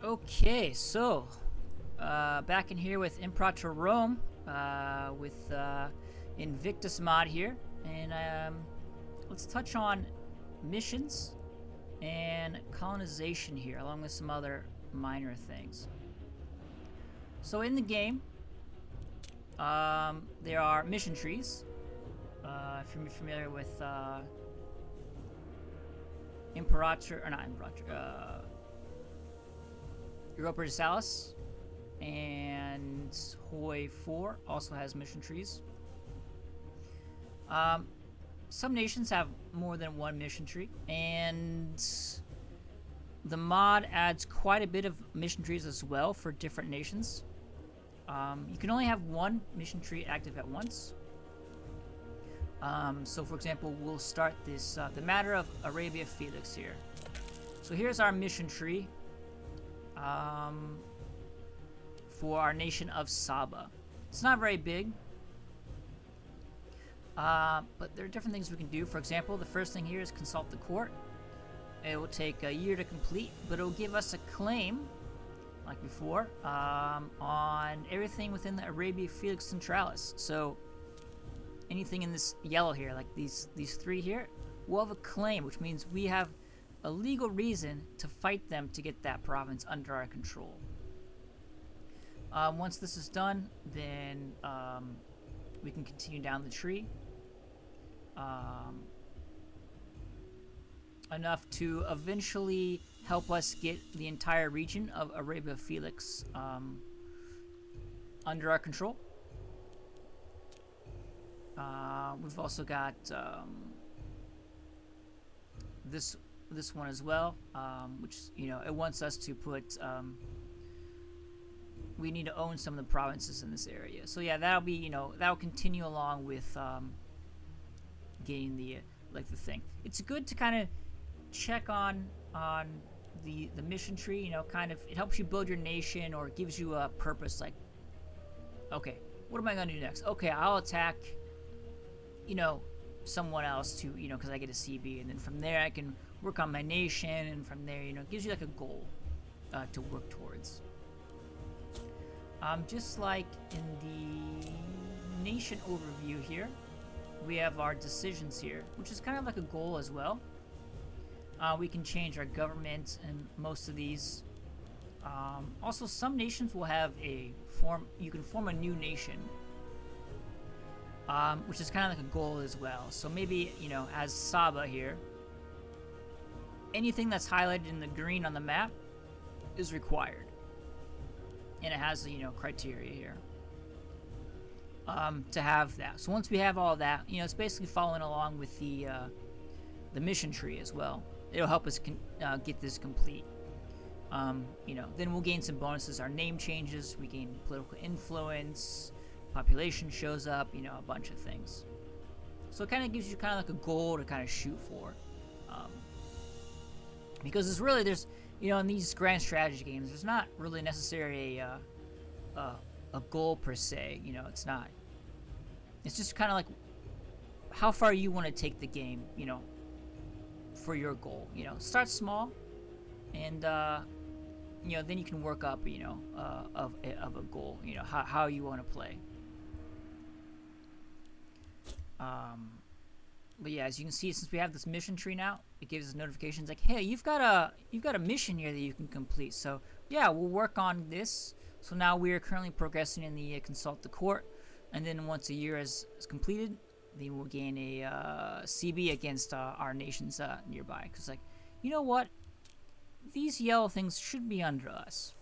Okay, so back in here with Imperator Rome, with Invictus mod here, and let's touch on missions and colonization here, along with some other minor things. So in the game, there are mission trees. If you're familiar with Imperator, or not Imperator, Europa Universalis, and Hoi 4 also has mission trees. Some nations have more than one mission tree, and the mod adds quite a bit of mission trees as well for different nations. You can only have one mission tree active at once. So for example, we'll start this, the matter of Arabia Felix here. So here's our mission tree for our nation of Saba. It's not very big, but there are different things we can do. For example, the first thing here is consult the court. It will take a year to complete, but it will give us a claim, like before, on everything within the Arabia Felix Centralis. So anything in this yellow here, like these three here, we'll have a claim, which means we have a legal reason to fight them to get that province under our control. Once this is done, then we can continue down the tree enough to eventually help us get the entire region of Arabia Felix under our control. We've also got this one as well, which, you know, it wants us to put, we need to own some of the provinces in this area. So yeah, that'll be, you know, that'll continue along with getting the the thing. It's good to kind of check on the mission tree. You know, kind of, it helps you build your nation, or gives you a purpose. Like, okay, what am I gonna do next? Okay, I'll attack, you know, someone else to, you know, because I get a CB, and then from there I can work on my nation, and from there, you know, it gives you like a goal to work towards. Just like in the nation overview here, we have our decisions here, which is kind of like a goal as well. We can change our government in most of these. Also, some nations will have a form, you can form a new nation, which is kind of like a goal as well. So maybe, you know, as Saba here, anything that's highlighted in the green on the map is required, and it has, you know, criteria here to have that. So once we have all that, you know, it's basically following along with the mission tree as well. It'll help us get this complete. You know, then we'll gain some bonuses. Our name changes, we gain political influence, population shows up, you know, a bunch of things. So it kind of gives you kind of like a goal to kind of shoot for, because it's really, there's, you know, in these grand strategy games, there's not really necessarily a goal per se. You know, it's not. It's just kind of like how far you want to take the game, you know, for your goal. You know, start small, and you know, then you can work up, you know, of a goal. You know, how you want to play. But yeah, as you can see, since we have this mission tree now, it gives us notifications like, hey, you've got a mission here that you can complete. So yeah, we'll work on this. So now we are currently progressing in the consult the court, and then once a year is completed, then we'll gain a CB against our nations nearby. Because, like, you know what, these yellow things should be under us.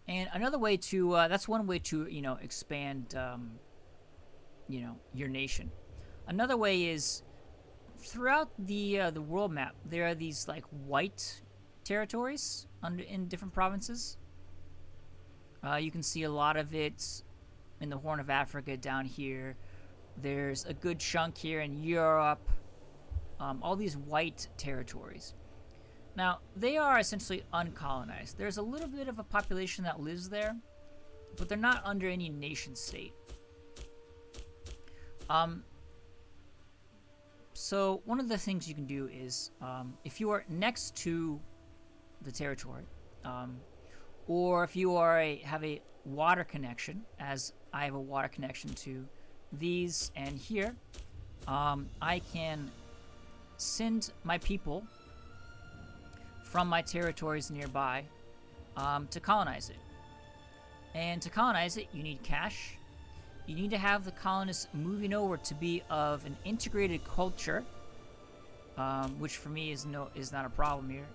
And another way to that's one way to, you know, expand you know, your nation. Another way is throughout the world map, there are these like white territories in different provinces. You can see a lot of it in the Horn of Africa down here. There's a good chunk here in Europe. All these white territories. Now, they are essentially uncolonized. There's a little bit of a population that lives there, but they're not under any nation state. So one of the things you can do is, if you are next to the territory. Or if you are have a water connection, as I have a water connection to these and here, I can send my people from my territories nearby to colonize it. And to colonize it, you need cash. You need to have the colonists moving over to be of an integrated culture, which for me is not a problem here,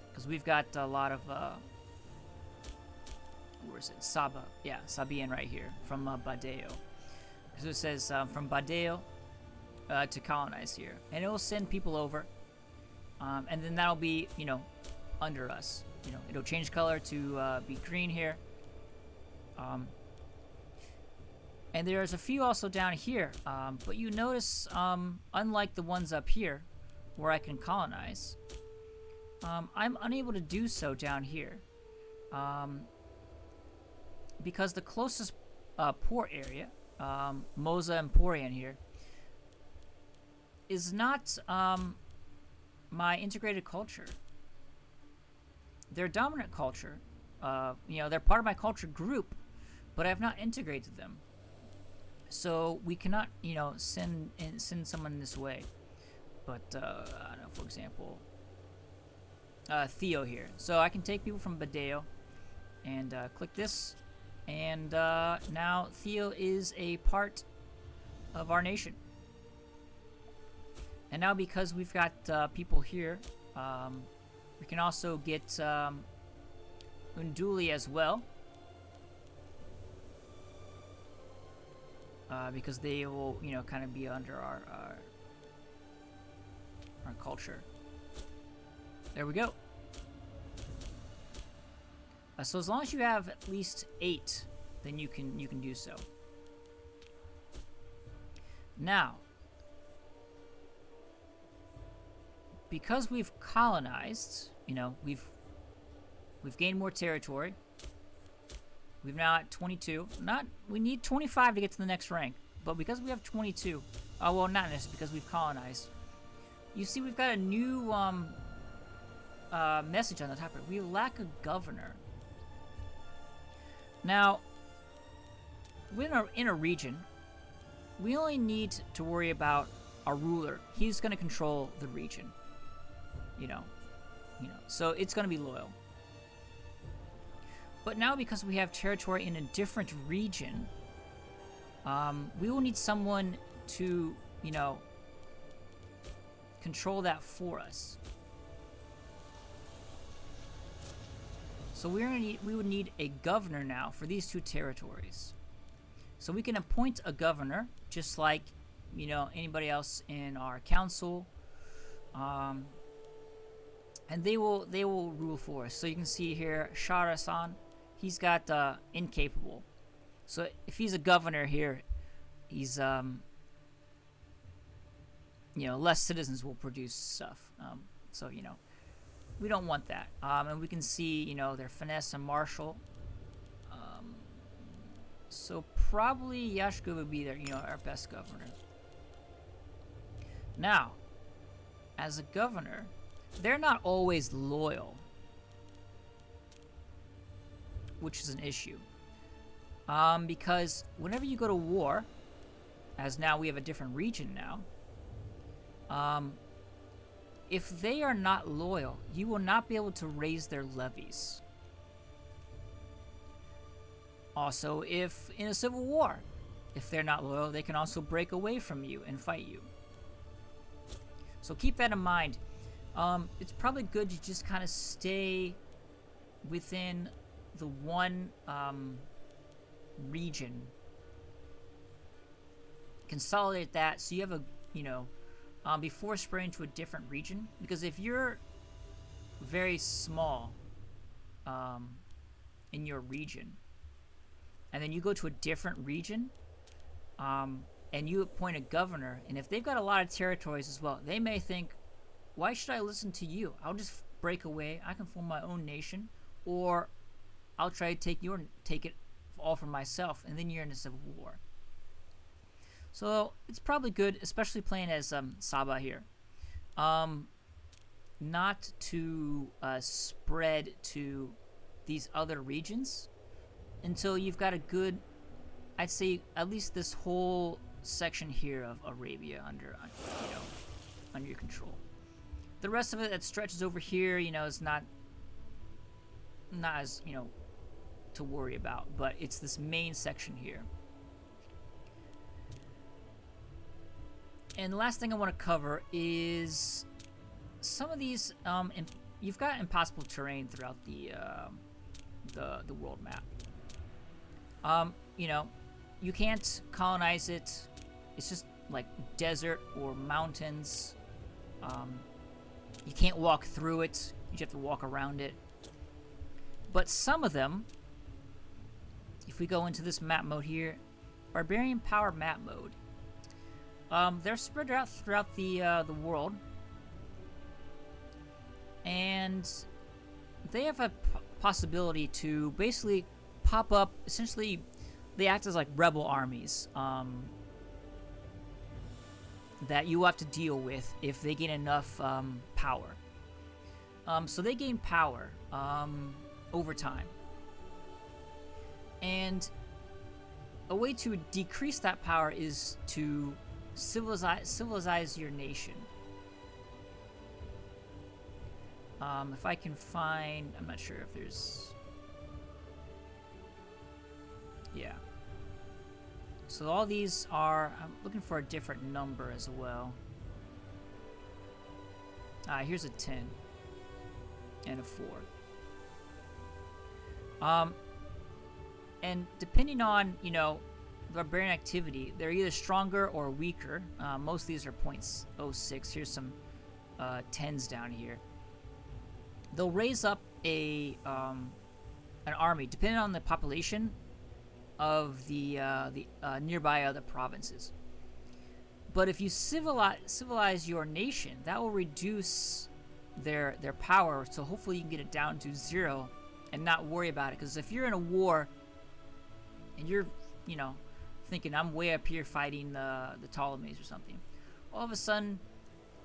because we've got a lot of where is it? Saba, yeah, Sabian right here from Badeo. So it says from Badeo to colonize here, and it will send people over, and then that'll be under us. It'll change color to be green here. And there's a few also down here, but you notice, unlike the ones up here, where I can colonize, I'm unable to do so down here, because the closest port area, Moza Emporian here, is not my integrated culture. They're dominant culture. They're part of my culture group, but I have not integrated them. So we cannot, send someone this way. But I don't know, for example, Theo here. So I can take people from Badeo and click this, and now Theo is a part of our nation. And now because we've got people here, we can also get Unduli as well. Because they will, kind of be under our culture. There we go. So as long as you have at least 8, then you can do so. Now, because we've colonized, we've gained more territory. We've now at 22. We need 25 to get to the next rank. But because we have 22, well, not necessarily because we've colonized. You see, we've got a new message on the top here. We lack a governor. Now, in a region, we only need to worry about a ruler. He's going to control the region. So it's going to be loyal. But now, because we have territory in a different region, we will need someone to, control that for us. So we would need a governor now for these 2 territories. So we can appoint a governor, just like, anybody else in our council, and they will rule for us. So you can see here, Shara-san. He's got incapable. So if he's a governor here, he's less citizens will produce stuff. So we don't want that. And we can see their finesse and martial. So probably Yashka would be our best governor. Now, as a governor, they're not always loyal, which is an issue. Because whenever you go to war, as now we have a different region now, if they are not loyal, you will not be able to raise their levies. Also, if in a civil war, if they're not loyal, they can also break away from you and fight you. So keep that in mind. It's probably good to just kind of stay within the one region. Consolidate that so you have a, before spraying to a different region. Because if you're very small in your region, and then you go to a different region, and you appoint a governor, and if they've got a lot of territories as well, they may think, why should I listen to you? I'll just break away. I can form my own nation, or I'll try to take it all for myself, and then you're in a civil war. So it's probably good, especially playing as Saba here. not to spread to these other regions until you've got a good, I'd say, at least this whole section here of Arabia under your control. The rest of it that stretches over here, is not as to worry about, but it's this main section here. And the last thing I want to cover is some of these. You've got impossible terrain throughout the world map. You can't colonize it. It's just like desert or mountains. You can't walk through it. You just have to walk around it. But some of them, if we go into this map mode here, Barbarian Power map mode, they're spread out throughout the world, and they have a possibility to basically pop up. Essentially, they act as like rebel armies that you have to deal with if they gain enough power. So they gain power over time. And a way to decrease that power is to civilize your nation. If I can find, I'm not sure if there's, yeah. So all these are, I'm looking for a different number as well. Here's a 10 and a 4. And depending on, barbarian activity, they're either stronger or weaker. Most of these are 0.06. Here's some 10s down here. They'll raise up an army, depending on the population of the nearby other provinces. But if you civilize your nation, that will reduce their power, so hopefully you can get it down to 0 and not worry about it. Because if you're in a war and you're, thinking I'm way up here fighting the Ptolemies or something, all of a sudden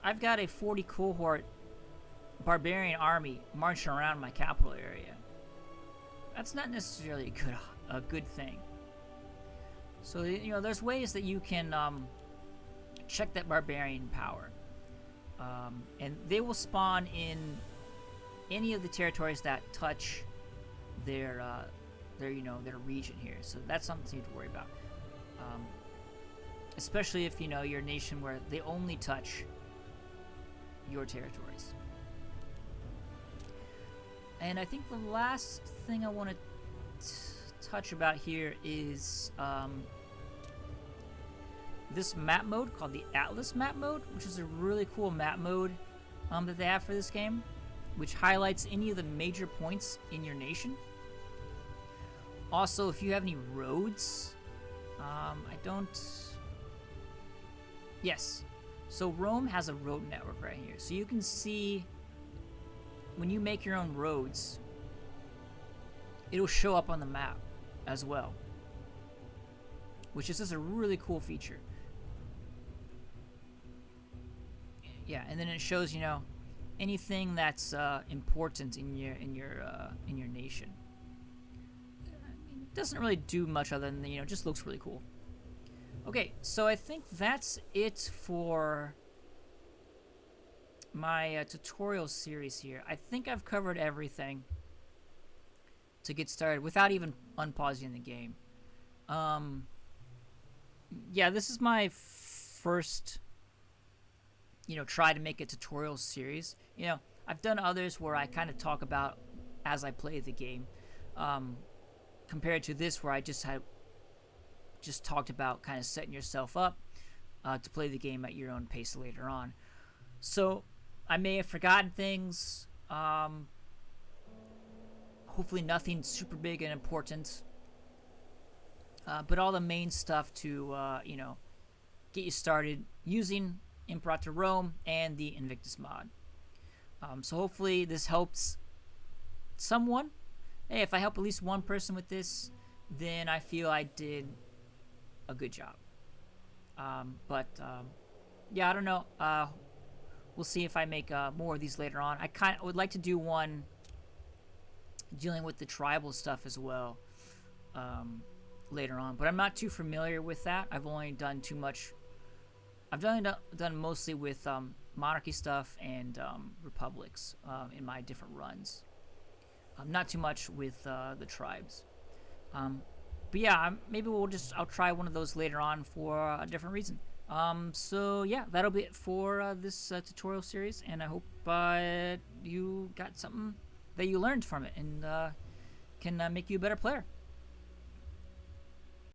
I've got a 40 cohort barbarian army marching around my capital area. That's not necessarily a good thing. So there's ways that you can check that barbarian power, and they will spawn in any of the territories that touch their region here. So that's something to worry about, especially if you're a nation where they only touch your territories. And I think the last thing I want to touch about here is this map mode called the Atlas map mode, which is a really cool map mode that they have for this game, which highlights any of the major points in your nation. Also, if you have any roads, yes. So Rome has a road network right here. So you can see when you make your own roads, it'll show up on the map as well, which is just a really cool feature. Yeah, and then it shows anything that's important in your nation. It doesn't really do much other than just looks really cool. Okay, so I think that's it for my tutorial series here. I think I've covered everything to get started without even unpausing the game. Yeah, this is my first try to make a tutorial series. I've done others where I kind of talk about as I play the game, compared to this where I just talked about kind of setting yourself up to play the game at your own pace later on. So I may have forgotten things. Hopefully nothing super big and important, but all the main stuff to get you started using Imperator Rome and the Invictus mod. So hopefully this helps someone. Hey, if I help at least one person with this, then I feel I did a good job. Yeah, I don't know. we'll see if I make more of these later on. I would like to do one dealing with the tribal stuff as well later on, but I'm not too familiar with that. I've only done too much. I've done mostly with monarchy stuff and republics in my different runs. Not too much with the tribes. But yeah, maybe I'll try one of those later on for a different reason. So yeah, that'll be it for this tutorial series, and I hope you got something that you learned from it and can make you a better player.